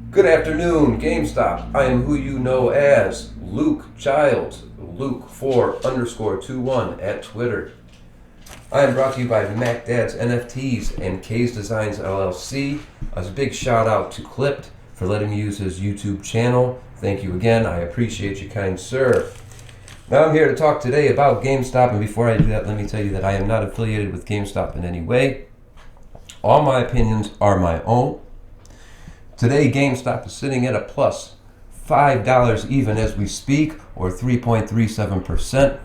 Good afternoon, GameStop. I am who you know as Luke Childs, Luke4_21 at Twitter. I am brought to you by MacDad's NFTs and K's Designs LLC. A big shout out to Clipped for letting me use his YouTube channel. Thank you again. I appreciate you, kind sir. Now I'm here to talk today about GameStop, and before I do that, let me tell you that I am not affiliated with GameStop in any way. All my opinions are my own. Today, GameStop is sitting at a plus $5 even as we speak, or 3.37%.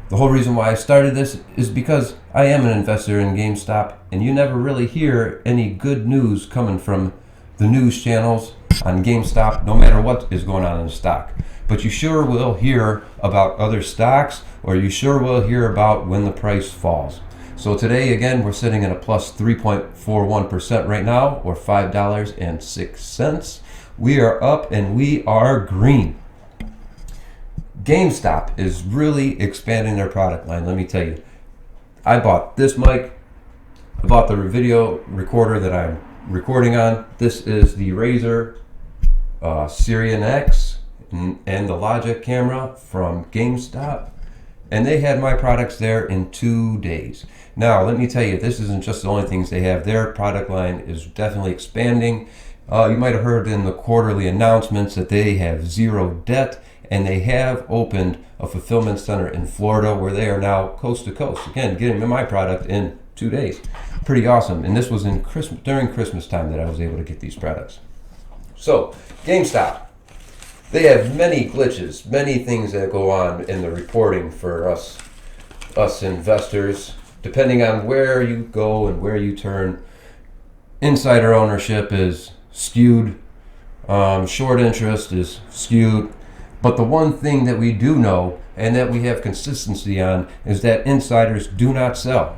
The whole reason why I started this is because I am an investor in GameStop, and you never really hear any good news coming from the news channels on GameStop, no matter what is going on in the stock. But you sure will hear about other stocks, or you sure will hear about when the price falls. So today, again, we're sitting at a plus 3.41% right now, or $5.06. We are up and we are green. GameStop is really expanding their product line, let me tell you. I bought this mic. I bought the video recorder that I'm recording on. This is the Razer Sirion X and the Logic camera from GameStop. And they had my products there in 2 days. Now, let me tell you, this isn't just the only things they have. Their product line is definitely expanding. You might have heard in the quarterly announcements that they have zero debt, and they have opened a fulfillment center in Florida where they are now coast to coast. Again, getting my product in 2 days. Pretty awesome. And this was in during Christmas time that I was able to get these products. So, GameStop. They have many glitches, many things that go on in the reporting for us investors. Depending on where you go and where you turn, insider ownership is skewed, short interest is skewed. But the one thing that we do know and that we have consistency on is that insiders do not sell.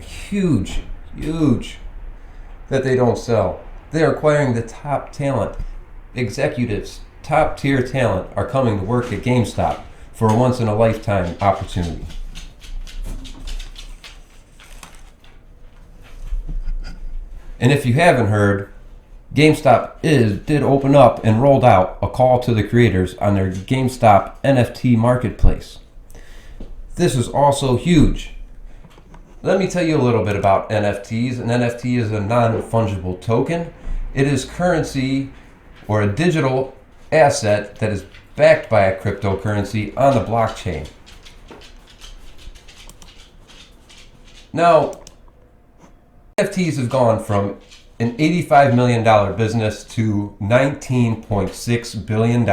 Huge that they don't sell. They're acquiring the top talent, executives. Top tier talent are coming to work at GameStop for a once in a lifetime opportunity. And if you haven't heard, GameStop did open up and rolled out a call to the creators on their GameStop NFT marketplace. This is also huge. Let me tell you a little bit about NFTs. An NFT is a non-fungible token. It is currency or a digital asset that is backed by a cryptocurrency on the blockchain. Now, NFTs have gone from an $85 million business to $19.6 billion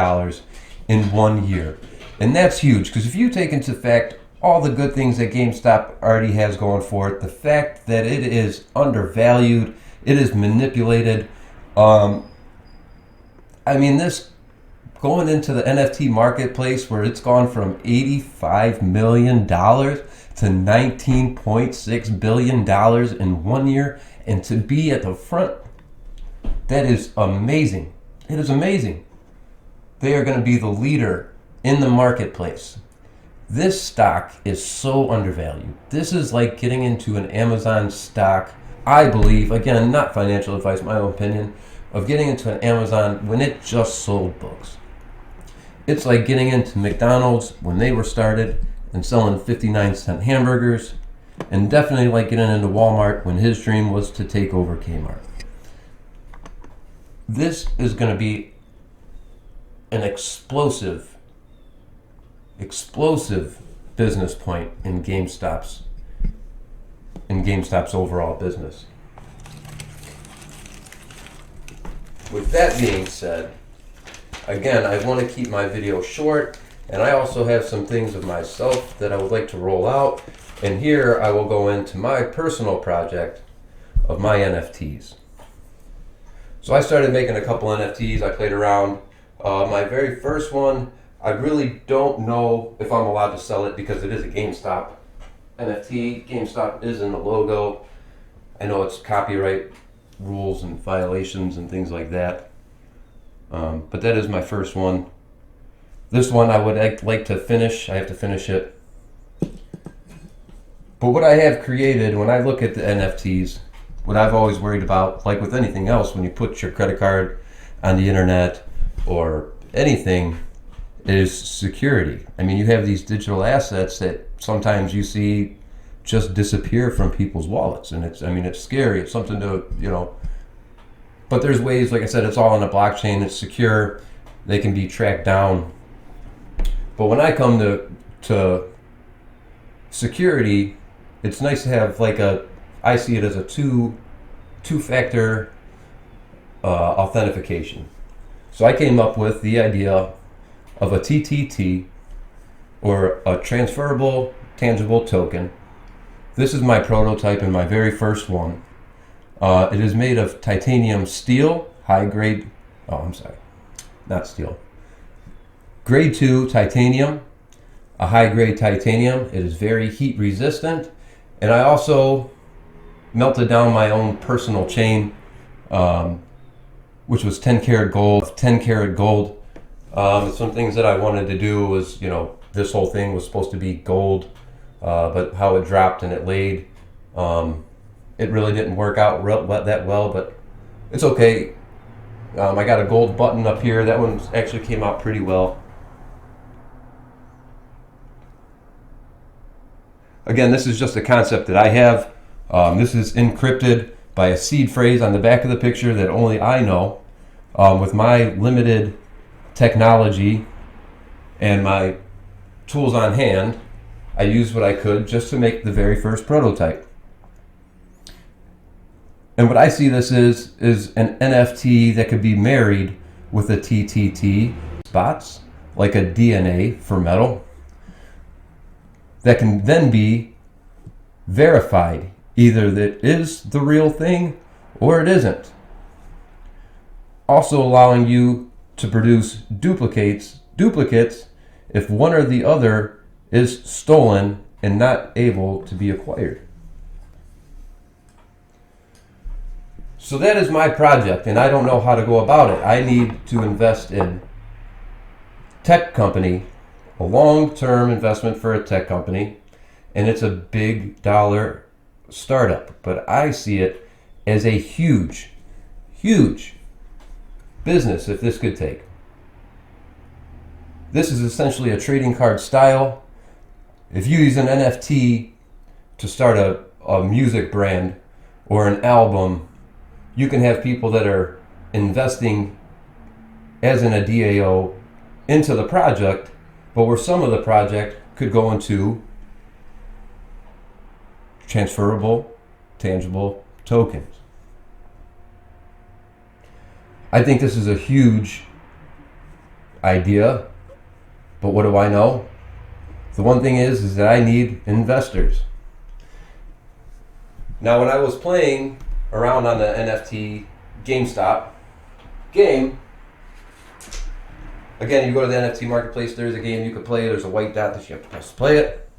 in 1 year. And that's huge, because if you take into fact all the good things that GameStop already has going for it, the fact that it is undervalued, it is manipulated, this going into the NFT marketplace where it's gone from $85 million to $19.6 billion in 1 year, and to be at the front, that is amazing. It is amazing. They are going to be the leader in the marketplace. This stock is so undervalued. This is like getting into an Amazon stock, I believe, again, not financial advice, my own opinion, of getting into an Amazon when it just sold books. It's like getting into McDonald's when they were started and selling 59-cent hamburgers, and definitely like getting into Walmart when his dream was to take over Kmart. This is going to be an explosive business point in GameStop's overall business. With that being said, again, I want to keep my video short, and I also have some things of myself that I would like to roll out. And here I will go into my personal project of my NFTs. So I started making a couple NFTs. I played around. My very first one, I really don't know if I'm allowed to sell it because it is a GameStop NFT. GameStop is in the logo. I know it's copyright rules and violations and things like that. But that is my first one. This one I would like to finish. I have to finish it. But what I have created when I look at the NFTs what I've always worried about, like with anything else, when you put your credit card on the internet or anything, is security. I mean, you have these digital assets that sometimes you see just disappear from people's wallets, and it's scary. It's something to, but there's ways, like I said, it's all on a blockchain, it's secure, they can be tracked down. But when I come to security, it's nice to have I see it as a two-factor authentication. So I came up with the idea of a TTT, or a transferable tangible token. This is my prototype and my very first one. It is made of titanium steel, not steel. Grade 2 titanium, a high-grade titanium. It is very heat resistant, and I also melted down my own personal chain, which was 10 karat gold. 10 karat gold. Some things that I wanted to do was, this whole thing was supposed to be gold, but how it dropped and it laid, it really didn't work out that well, but it's okay. I got a gold button up here. That one actually came out pretty well. Again, this is just a concept that I have. This is encrypted by a seed phrase on the back of the picture that only I know. With my limited technology and my tools on hand, I used what I could just to make the very first prototype. And what I see this is an NFT that could be married with a TTT spots, like a DNA for metal, that can then be verified, either that it is the real thing or it isn't. Also allowing you to produce duplicates if one or the other is stolen and not able to be acquired. So that is my project, and I don't know how to go about it. I need to invest in tech company, a long-term investment for a tech company, and it's a big dollar startup. But I see it as a huge, huge business if this could take. This is essentially a trading card style. If you use an NFT to start a music brand or an album, you can have people that are investing as in a DAO into the project, but where some of the project could go into transferable, tangible tokens. I think this is a huge idea, but what do I know? The one thing is that I need investors. Now, when I was playing around on the NFT GameStop game, again, you go to the NFT marketplace, there's a game you could play, there's a white dot that you have to press to play it.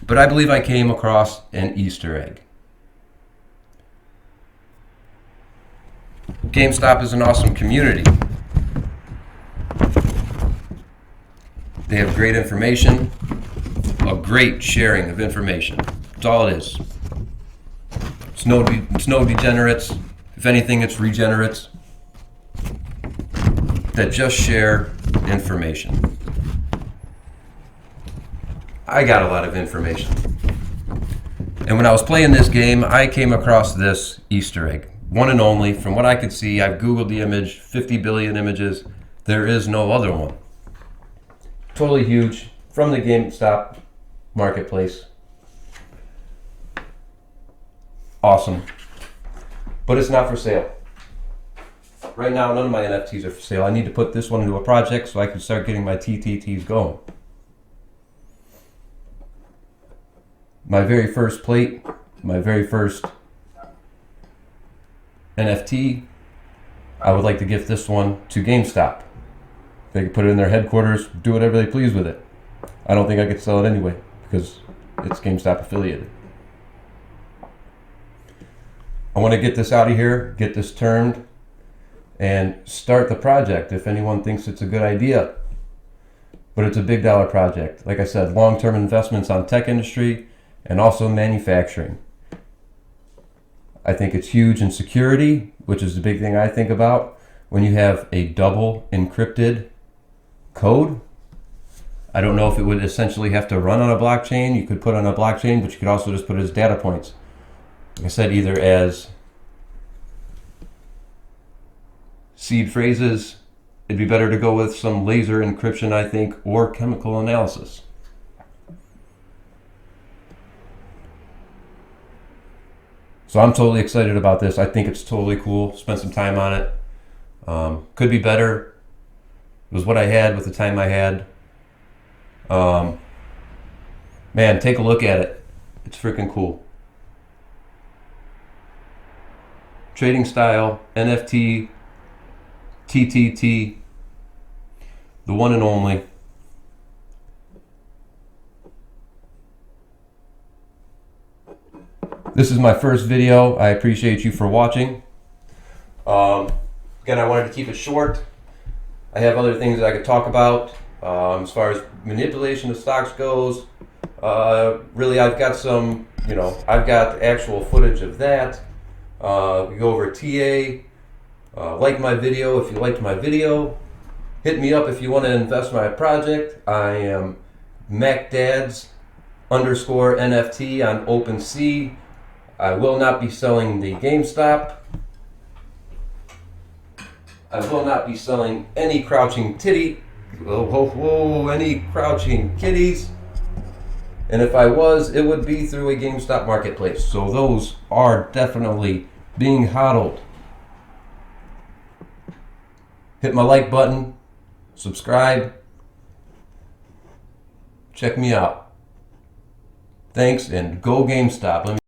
But I believe I came across an Easter egg. GameStop is an awesome community. They have great information, a great sharing of information. That's all it is. It's no degenerates. If anything, it's regenerates that just share information. I got a lot of information. And when I was playing this game, I came across this Easter egg. One and only. From what I could see, I've Googled the image, 50 billion images. There is no other one. Totally huge. From the GameStop marketplace. Awesome. But it's not for sale. Right now, none of my NFTs are for sale. I need to put this one into a project so I can start getting my TTTs going. My very first plate, my very first NFT, I would like to gift this one to GameStop. They can put it in their headquarters, do whatever they please with it. I don't think I could sell it anyway because it's GameStop affiliated. I want to get this out of here, get this turned, and start the project if anyone thinks it's a good idea. But it's a big dollar project. Like I said, long-term investments on tech industry and also manufacturing. I think it's huge in security, which is the big thing I think about. When you have a double encrypted code, I don't know if it would essentially have to run on a blockchain. You could put on a blockchain, but you could also just put it as data points. Like I said, either as seed phrases. It'd be better to go with some laser encryption, I think, or chemical analysis. So I'm totally excited about this. I think it's totally cool. Spent some time on it. Could be better. It was what I had with the time I had. Man, take a look at it. It's freaking cool. Trading style, NFT, TTT, the one and only. This is my first video. I appreciate you for watching. Again, I wanted to keep it short. I have other things that I could talk about as far as manipulation of stocks goes. Really, I've got some, I've got actual footage of that. We go over TA. Like my video if you liked my video. Hit me up if you want to invest in my project. I am MacDads _NFT on OpenSea. I will not be selling the GameStop. I will not be selling any crouching titty. Any crouching kitties. And if I was, it would be through a GameStop marketplace. So those are definitely being hodled. Hit my like button, subscribe, check me out. Thanks, and go GameStop.